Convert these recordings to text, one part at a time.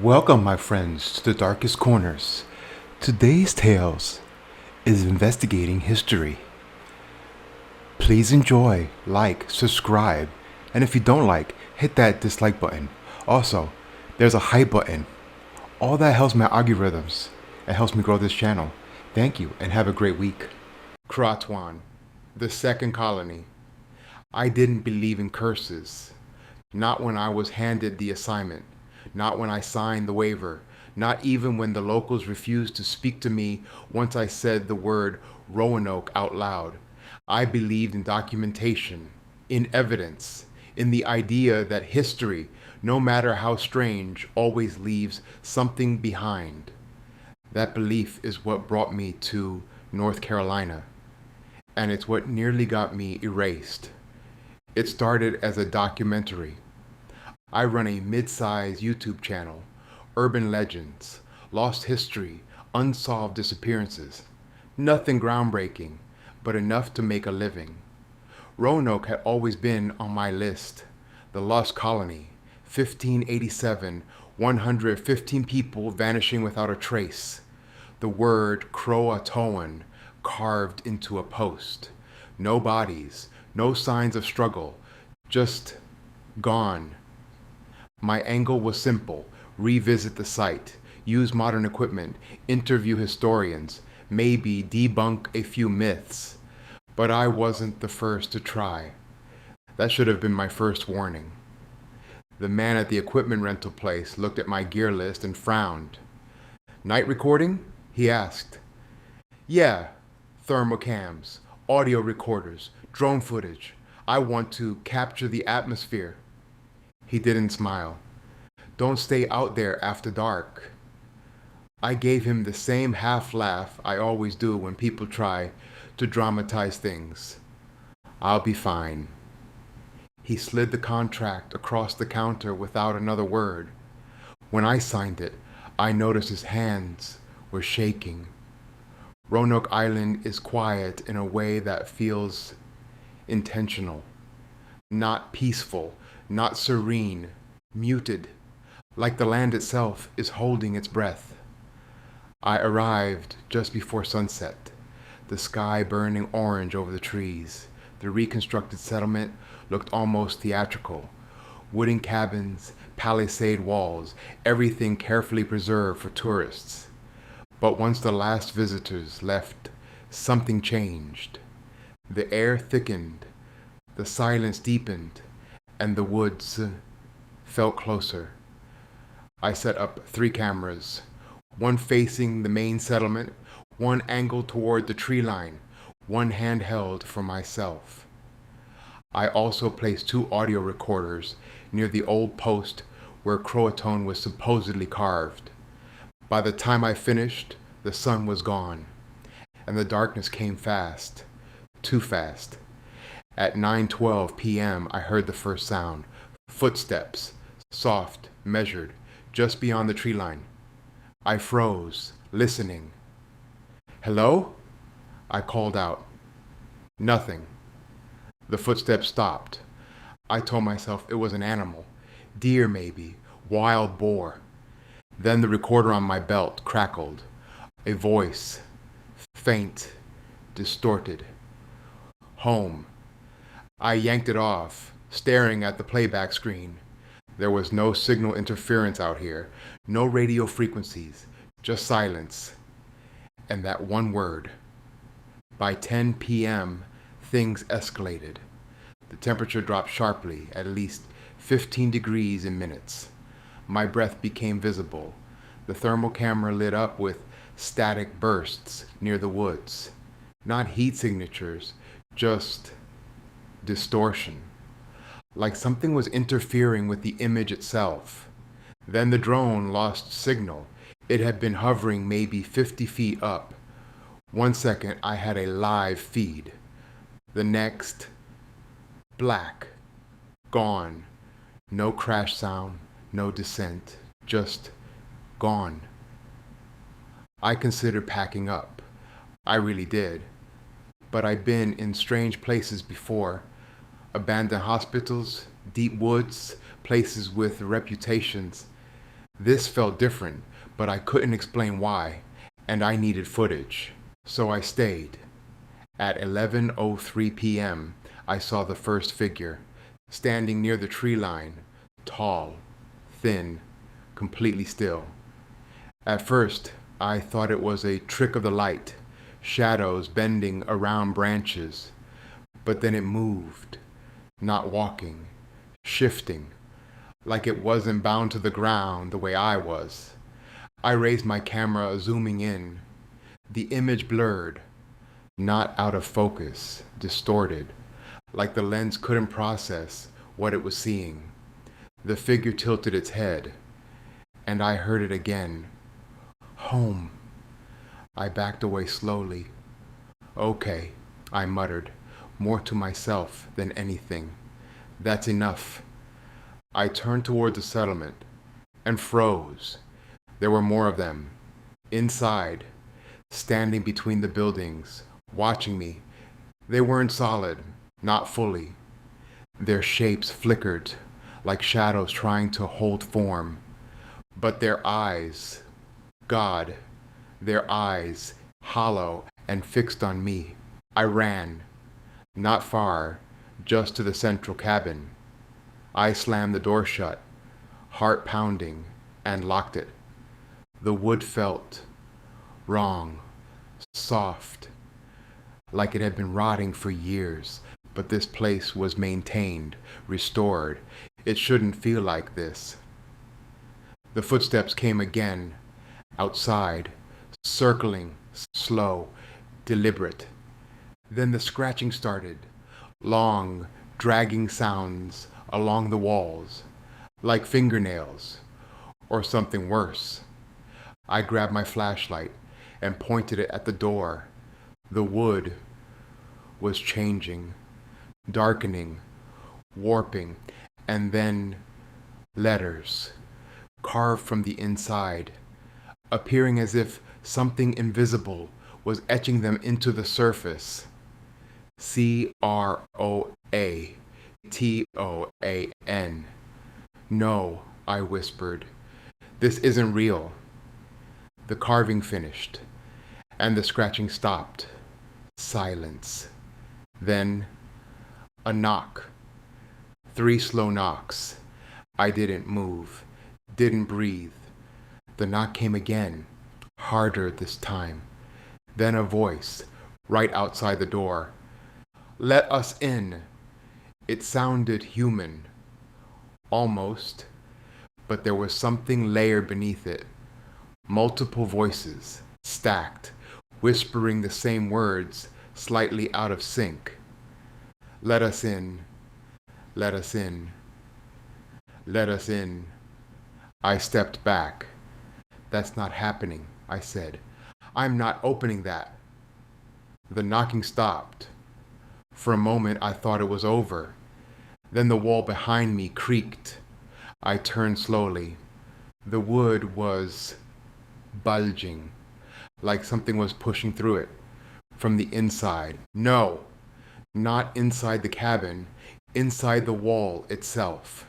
Welcome, my friends, to the darkest corners. Today's tales is investigating history. Please enjoy, like, subscribe, and if you don't like, hit that dislike button. Also, there's a hype button. All that helps my algorithms and helps me grow this channel. Thank you and have a great week. Croatoan, the second colony. I didn't believe in curses. Not when I was handed the assignment. Not when I signed the waiver. Not even when the locals refused to speak to me once I said the word Roanoke out loud. I believed in documentation, in evidence, in the idea that history, no matter how strange, always leaves something behind. That belief is what brought me to North Carolina, and it's what nearly got me erased. It started as a documentary. I run a mid-sized YouTube channel, Urban Legends, Lost History, Unsolved Disappearances. Nothing groundbreaking, but enough to make a living. Roanoke had always been on my list. The Lost Colony, 1587, 115 people vanishing without a trace. The word Croatoan carved into a post. No bodies, no signs of struggle, just gone. My angle was simple: revisit the site, use modern equipment, interview historians, maybe debunk a few myths. But I wasn't the first to try. That should have been my first warning. The man at the equipment rental place looked at my gear list and frowned. Night recording? He asked. Yeah, thermocams, audio recorders, drone footage. I want to capture the atmosphere. He didn't smile. Don't stay out there after dark. I gave him the same half laugh I always do when people try to dramatize things. I'll be fine. He slid the contract across the counter without another word. When I signed it, I noticed his hands were shaking. Roanoke Island is quiet in a way that feels intentional. Not peaceful, not serene, muted, like the land itself is holding its breath. I arrived just before sunset, the sky burning orange over the trees. The reconstructed settlement looked almost theatrical. Wooden cabins, palisade walls, everything carefully preserved for tourists. But once the last visitors left, something changed. The air thickened, the silence deepened, and the woods felt closer. I set up 3 cameras, one facing the main settlement, one angled toward the tree line, one handheld for myself. I also placed 2 audio recorders near the old post where Croatoan was supposedly carved. By the time I finished, the sun was gone, and the darkness came fast, too fast. At 9:12 p.m., I heard the first sound. Footsteps, soft, measured, just beyond the tree line. I froze, listening. Hello? I called out. Nothing. The footsteps stopped. I told myself it was an animal. Deer, maybe. Wild boar. Then the recorder on my belt crackled. A voice. Faint. Distorted. Home. I yanked it off, staring at the playback screen. There was no signal interference out here, no radio frequencies, just silence. And that one word. By 10 p.m., things escalated. The temperature dropped sharply, at least 15 degrees in minutes. My breath became visible. The thermal camera lit up with static bursts near the woods. Not heat signatures, just distortion. Like something was interfering with the image itself. Then the drone lost signal. It had been hovering maybe 50 feet up. 1 second, I had a live feed. The next, black, gone. No crash sound, no descent, just gone. I considered packing up. I really did. But I'd been in strange places before. Abandoned hospitals, deep woods, places with reputations. This felt different, but I couldn't explain why, and I needed footage. So I stayed. At 11:03 p.m., I saw the first figure, standing near the tree line, tall, thin, completely still. At first, I thought it was a trick of the light, shadows bending around branches, but then it moved, not walking, shifting, like it wasn't bound to the ground the way I was. I raised my camera, zooming in. The image blurred, not out of focus, distorted, like the lens couldn't process what it was seeing. The figure tilted its head, and I heard it again. Home. I backed away slowly. Okay, I muttered, more to myself than anything. That's enough. I turned toward the settlement and froze. There were more of them, inside, standing between the buildings, watching me. They weren't solid, not fully. Their shapes flickered, like shadows trying to hold form. But their eyes, God, their eyes, hollow and fixed on me. I ran, not far, just to the central cabin. I slammed the door shut, heart pounding, and locked it. The wood felt wrong, soft, like it had been rotting for years, but this place was maintained, restored. It shouldn't feel like this. The footsteps came again, outside, circling, slow, deliberate. Then the scratching started, long, dragging sounds along the walls, like fingernails, or something worse. I grabbed my flashlight and pointed it at the door. The wood was changing, darkening, warping, and then letters, carved from the inside, appearing as if something invisible was etching them into the surface. Croatoan. No, I whispered. This isn't real. The carving finished, and the scratching stopped. Silence. Then, a knock. 3 slow knocks. I didn't move, didn't breathe. The knock came again, harder this time. Then a voice, right outside the door. Let us in. It sounded human. Almost. But there was something layered beneath it. Multiple voices, stacked, whispering the same words, slightly out of sync. Let us in. Let us in. Let us in. I stepped back. That's not happening, I said. I'm not opening that. The knocking stopped. For a moment I thought it was over. Then the wall behind me creaked. I turned slowly. The wood was bulging, like something was pushing through it, from the inside. No, not inside the cabin, inside the wall itself.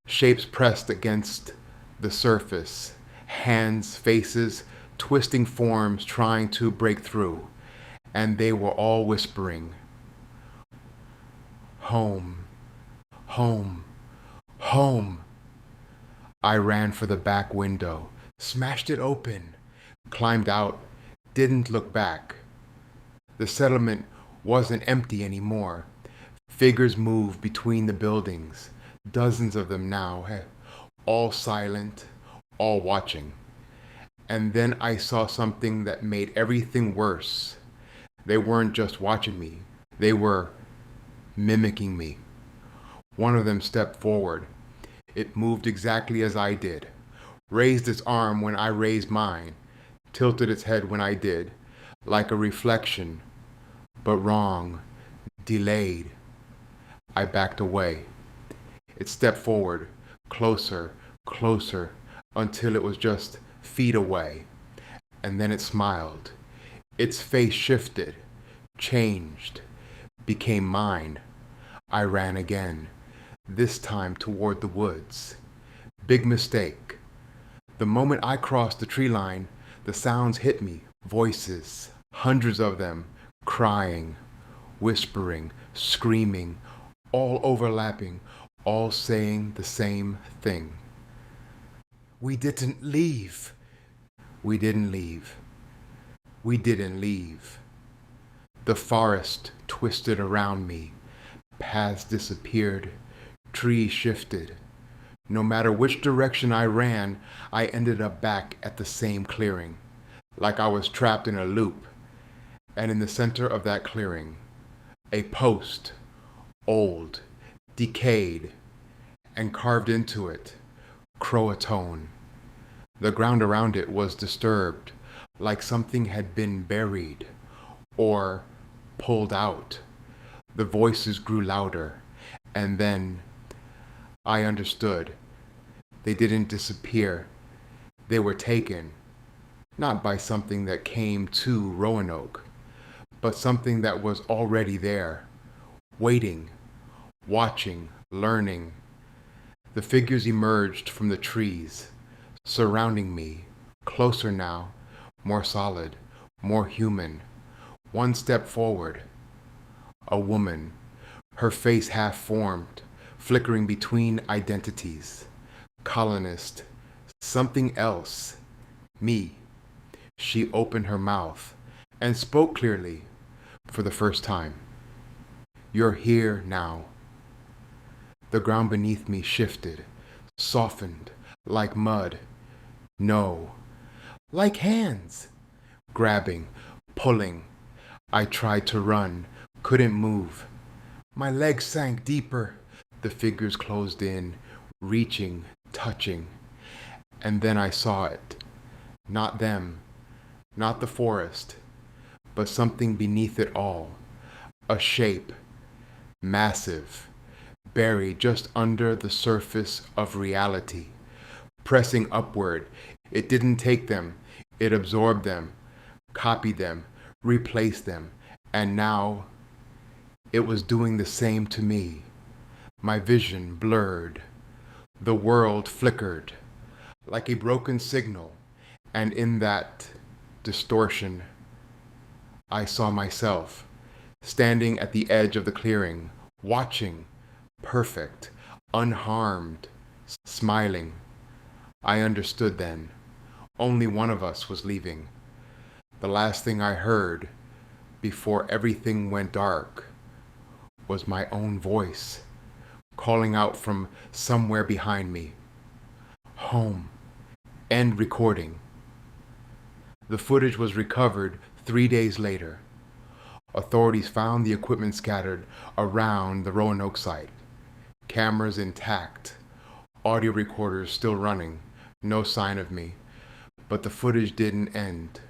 Shapes pressed against the surface, hands, faces, twisting forms trying to break through, and they were all whispering, home, home, home. I ran for the back window, smashed it open, climbed out, didn't look back. The settlement wasn't empty anymore. Figures moved between the buildings, dozens of them now, all silent, all watching. And then I saw something that made everything worse. They weren't just watching me, they were mimicking me. One of them stepped forward. It moved exactly as I did, raised its arm when I raised mine, tilted its head when I did, like a reflection, but wrong, delayed. I backed away. It stepped forward, closer, closer, until it was just feet away. And then it smiled. Its face shifted, changed, became mine. I ran again, this time toward the woods. Big mistake. The moment I crossed the tree line, the sounds hit me. Voices, hundreds of them, crying, whispering, screaming, all overlapping, all saying the same thing. We didn't leave. We didn't leave. We didn't leave. The forest twisted around me. Paths disappeared. Trees shifted. No matter which direction I ran, I ended up back at the same clearing, like I was trapped in a loop. And in the center of that clearing, a post, old, decayed, and carved into it, Croatoan. The ground around it was disturbed, like something had been buried or pulled out. The voices grew louder, and then I understood. They didn't disappear. They were taken, not by something that came to Roanoke, but something that was already there, waiting, watching, learning. The figures emerged from the trees, surrounding me, closer now, more solid, more human. One step forward. A woman, her face half formed, flickering between identities. Colonist, something else, me. She opened her mouth and spoke clearly for the first time. You're here now. The ground beneath me shifted, softened, like mud. No, like hands, grabbing, pulling. I tried to run, couldn't move. My legs sank deeper. The figures closed in, reaching, touching. And then I saw it. Not them, not the forest, but something beneath it all. A shape, massive, buried just under the surface of reality. Pressing upward, it didn't take them, it absorbed them, copied them, replaced them, and now it was doing the same to me. My vision blurred. The world flickered like a broken signal, and in that distortion, I saw myself standing at the edge of the clearing, watching, perfect, unharmed, smiling. I understood then. Only one of us was leaving. The last thing I heard before everything went dark was my own voice calling out from somewhere behind me. Home. End recording. The footage was recovered 3 days later. Authorities found the equipment scattered around the Roanoke site. Cameras intact. Audio recorders still running. No sign of me. But the footage didn't end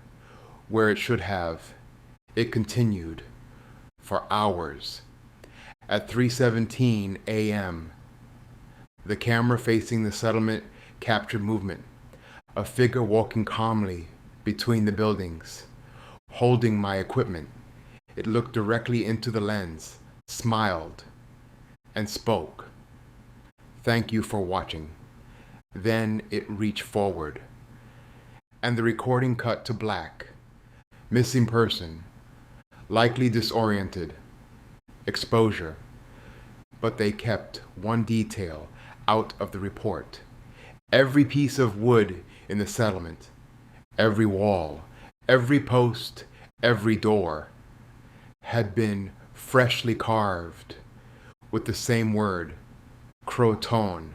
where it should have. It continued for hours. At 3:17 a.m., the camera facing the settlement captured movement. A figure walking calmly between the buildings, holding my equipment. It looked directly into the lens, smiled, and spoke. Thank you for watching. Then it reached forward, and the recording cut to black. Missing person, likely disoriented. Exposure. But they kept one detail out of the report. Every piece of wood in the settlement, every wall, every post, every door had been freshly carved with the same word, Croatoan.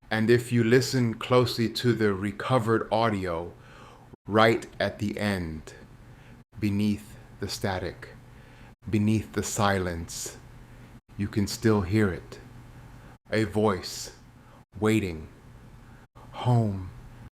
And if you listen closely to the recovered audio, right at the end, beneath the static, beneath the silence, you can still hear it. A voice waiting. Home.